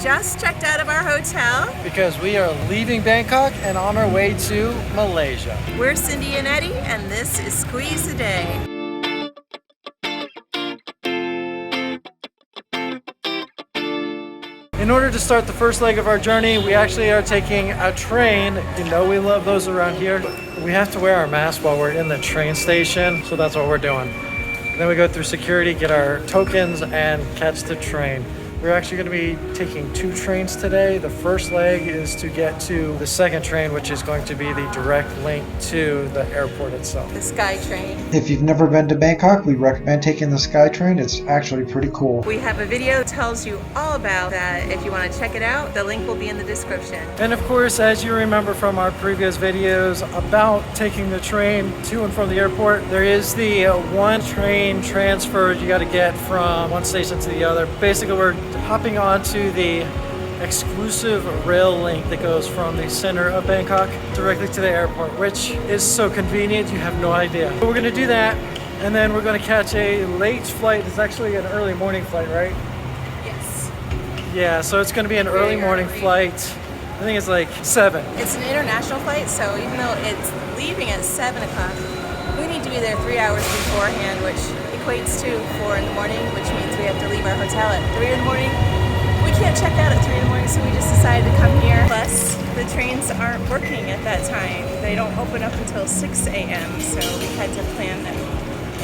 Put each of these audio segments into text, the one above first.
just checked out of our hotel because we are leaving Bangkok and on our way to Malaysia. We're Cindy and Eddie, and this is Squeeze the Day. In order to start the first leg of our journey, we actually are taking a train. You know we love those around here. We have to wear our mask while we're in the train station, so that's what we're doing. Then we go through security, get our tokens, and catch the train. We're actually going to be taking 2 trains today. The first leg is to get to the second train, which is going to be the direct link to the airport itself. The Sky Train. If you've never been to Bangkok, we recommend taking the Sky Train. It's actually pretty cool. We have a video that tells you all about that. If you want to check it out, the link will be in the description. And of course, as you remember from our previous videos about taking the train to and from the airport, there is the one train transfer you got to get from one station to the other. Basically, we're hopping onto the exclusive rail link that goes from the center of Bangkok directly to the airport, which is so convenient, you have no idea. But we're gonna do that, and then we're gonna catch a late flight. It's actually an early morning flight, right? Yes. Yeah, so it's gonna be an early morning flight. I think it's like 7. It's an international flight, so even though it's leaving at 7 o'clock, we need to be there 3 hours beforehand, which equates to 4 in the morning, which means we have to leave our hotel at 3 in the morning. We can't check out at 3 in the morning, so we just decided to come here. Plus, the trains aren't working at that time. They don't open up until 6 a.m., so we had to plan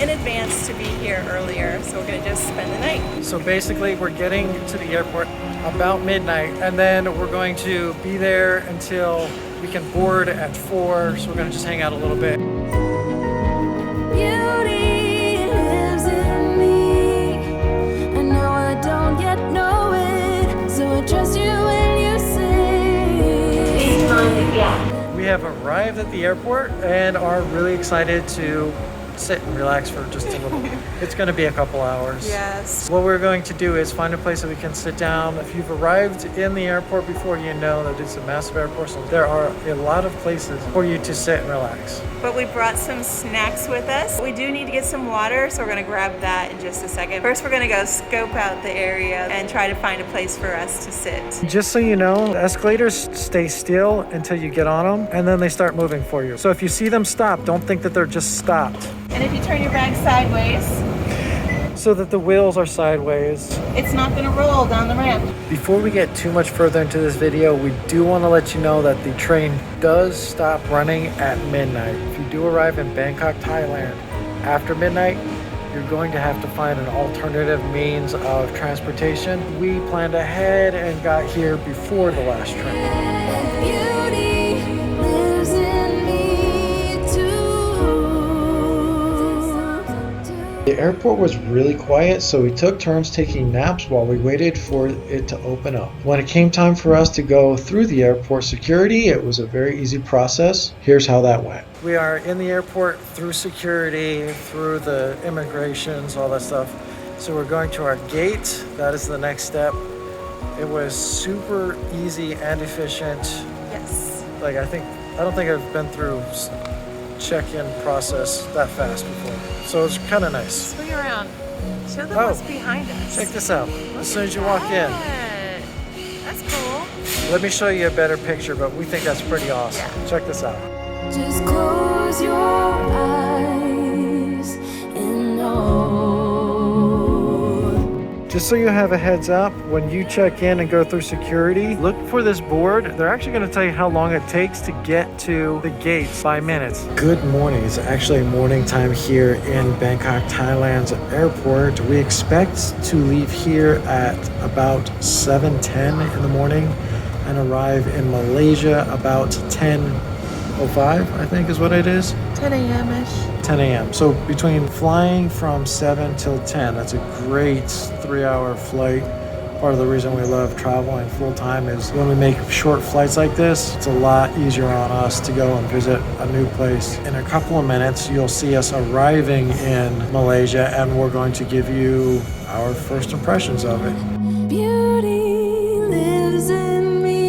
in advance to be here earlier, so we're gonna just spend the night. So basically, we're getting to the airport about midnight, and then we're going to be there until we can board at 4, so we're gonna just hang out a little bit. We have arrived at the airport and are really excited to sit and relax for just a little. It's going to be a couple hours. Yes. What we're going to do is find a place that we can sit down. If you've arrived in the airport before, you know that it's a massive airport, so there are a lot of places for you to sit and relax. But we brought some snacks with us. We do need to get some water, so we're gonna grab that in just a second. First, we're gonna go scope out the area and try to find a place for us to sit. Just so you know, the escalators stay still until you get on them, and then they start moving for you. So if you see them stop, don't think that they're just stopped. And if you turn your bag sideways, so that the wheels are sideways, it's not gonna roll down the ramp. Before we get too much further into this video, we do want to let you know that the train does stop running at midnight. If you do arrive in Bangkok, Thailand after midnight, you're going to have to find an alternative means of transportation. We planned ahead and got here before the last train. The airport was really quiet, so we took turns taking naps while we waited for it to open up. When it came time for us to go through the airport security, it was a very easy process. Here's how that went. We are in the airport through security, through the immigrations, all that stuff. So we're going to our gate. That is the next step. It was super easy and efficient. Yes. Like I don't think I've been through check-in process that fast before. So it's kind of nice. Swing around. Show them what's behind us. Check this out. As soon as you walk in. That's cool. Let me show you a better picture, but we think that's pretty awesome. Yeah. Check this out. Just close your eyes and know. Just so you have a heads up, when you check in and go through security, look for this board. They're actually going to tell you how long it takes to get to the gates by minutes. Good morning. It's actually morning time here in Bangkok, Thailand's airport. We expect to leave here at about 7:10 in the morning and arrive in Malaysia about 10:05, I think is what it is. 10 a.m.-ish. 10 a.m. So between flying from 7 till 10, that's a great 3-hour flight. Part of the reason we love traveling full time is when we make short flights like this, it's a lot easier on us to go and visit a new place. In a couple of minutes, you'll see us arriving in Malaysia, and we're going to give you our first impressions of it. Beauty lives in me.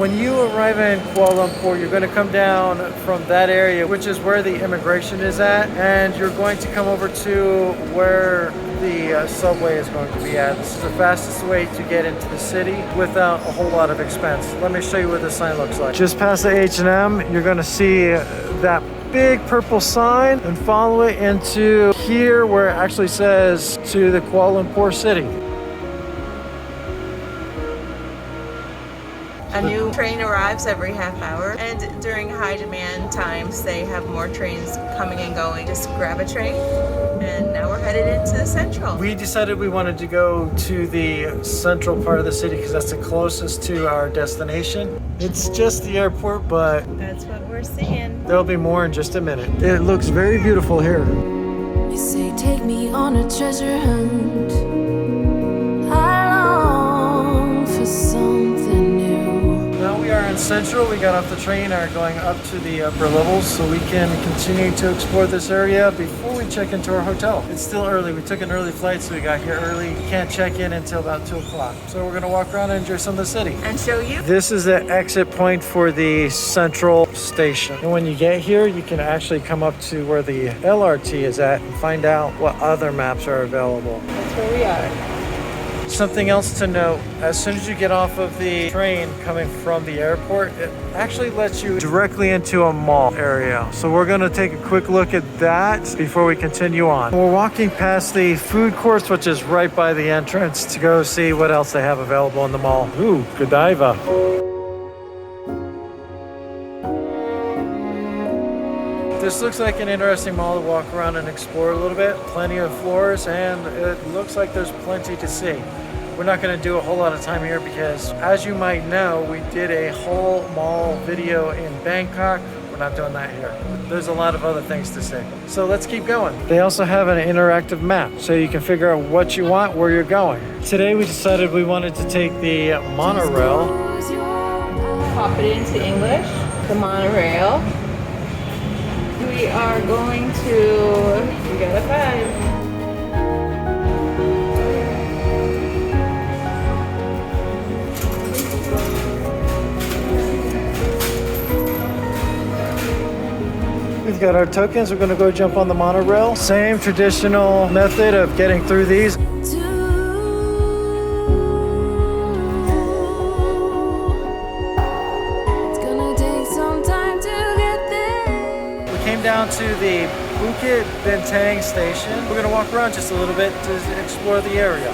When you arrive in Kuala Lumpur, you're going to come down from that area, which is where the immigration is at, and you're going to come over to where the subway is going to be at. This is the fastest way to get into the city without a whole lot of expense. Let me show you what the sign looks like. Just past the H&M, you're going to see that big purple sign and follow it into here where it actually says to the Kuala Lumpur city. A new train arrives every half hour, and during high demand times they have more trains coming and going. Just grab a train, and now we're headed into the central. We decided we wanted to go to the central part of the city because that's the closest to our destination. It's just the airport, but That's what we're seeing. there'll be more in just a minute. It looks very beautiful here. You say take me on a treasure hunt. I long for something new. Now we are in Central. We got off the train and are going up to the upper levels so we can continue to explore this area before we check into our hotel. It's still early. We took an early flight, so we got here early. You can't check in until about 2 o'clock. So we're going to walk around and enjoy some of the city. And show you. This is the exit point for the Central Station. And when you get here, you can actually come up to where the LRT is at and find out what other maps are available. That's where we are. Something else to note, as soon as you get off of the train coming from the airport, it actually lets you directly into a mall area. So we're gonna take a quick look at that before we continue on. We're walking past the food courts, which is right by the entrance, to go see what else they have available in the mall. Ooh, Godiva. This looks like an interesting mall to walk around and explore a little bit. Plenty of floors, and it looks like there's plenty to see. We're not going to do a whole lot of time here because, as you might know, we did a whole mall video in Bangkok. We're not doing that here. There's a lot of other things to see. So let's keep going. They also have an interactive map, so you can figure out what you want, where you're going. Today we decided we wanted to take the monorail. Close your eyes. Pop it into English. The monorail. We are going to Regatta 5. We've got our tokens. We're going to go jump on the monorail. Same traditional method of getting through these. Down to the Bukit Bintang station. We're going to walk around just a little bit to explore the area.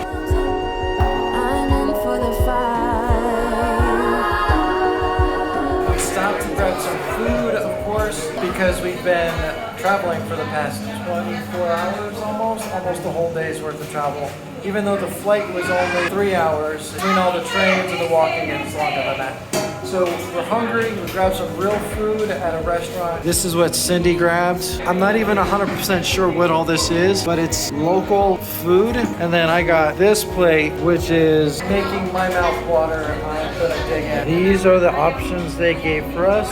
I'm in for the fight. We stopped to grab some food, of course, because we've been traveling for the past 24 hours almost a whole day's worth of travel. Even though the flight was only 3 hours, between all the trains and the walking, it's longer than that. So we're hungry, we grabbed some real food at a restaurant. This is what Cindy grabbed. I'm not even 100% sure what all this is, but it's local food. And then I got this plate, which is making my mouth water. I'm gonna dig in. These are the options they gave for us,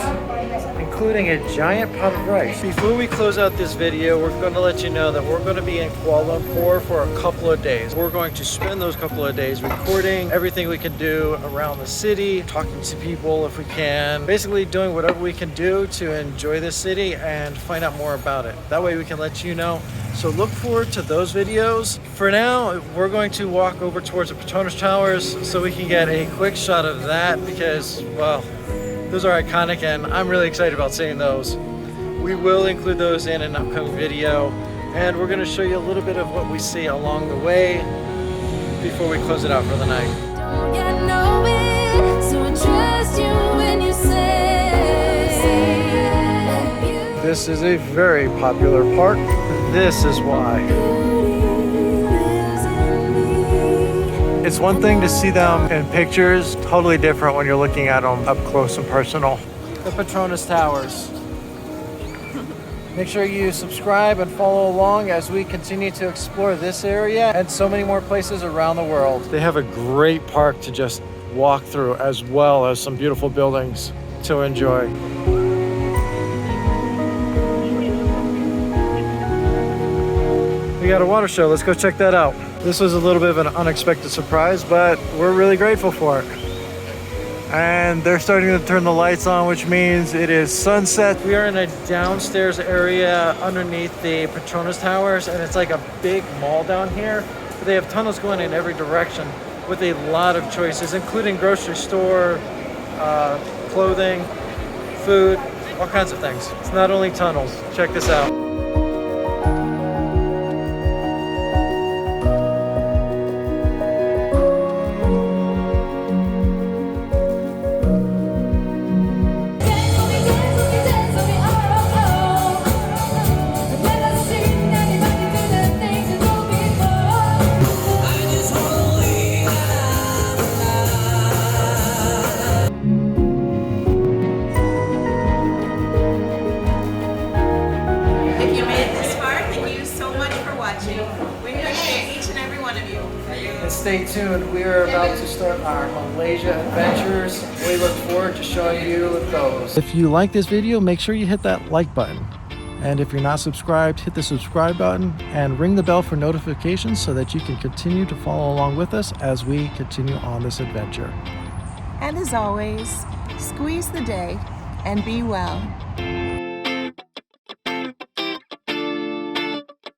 including a giant pot of rice. Before we close out this video, we're going to let you know that we're going to be in Kuala Lumpur for a couple of days. We're going to spend those couple of days recording everything we can do around the city, talking to people if we can, basically doing whatever we can do to enjoy the city and find out more about it. That way we can let you know. So look forward to those videos. For now, we're going to walk over towards the Petronas Towers so we can get a quick shot of that because, well, those are iconic and I'm really excited about seeing those. We will include those in an upcoming video and we're going to show you a little bit of what we see along the way before we close it out for the night. Don't yet know it, so I trust you when you say This is a very popular park. This is why. It's one thing to see them in pictures, totally different when you're looking at them up close and personal. The Petronas Towers. Make sure you subscribe and follow along as we continue to explore this area and so many more places around the world. They have a great park to just walk through as well as some beautiful buildings to enjoy. We got a water show. Let's go check that out. This was a little bit of an unexpected surprise, but we're really grateful for it. And they're starting to turn the lights on, which means it is sunset. We are in a downstairs area underneath the Petronas Towers, and it's like a big mall down here. But they have tunnels going in every direction with a lot of choices, including grocery store, clothing, food, all kinds of things. It's not only tunnels. Check this out. If you made it this far, thank you so much for watching. We appreciate each and every one of you. And stay tuned. We are about to start our Malaysia adventures. We look forward to showing you those. If you like this video, make sure you hit that like button. And if you're not subscribed, hit the subscribe button and ring the bell for notifications so that you can continue to follow along with us as we continue on this adventure. And as always, squeeze the day and be well.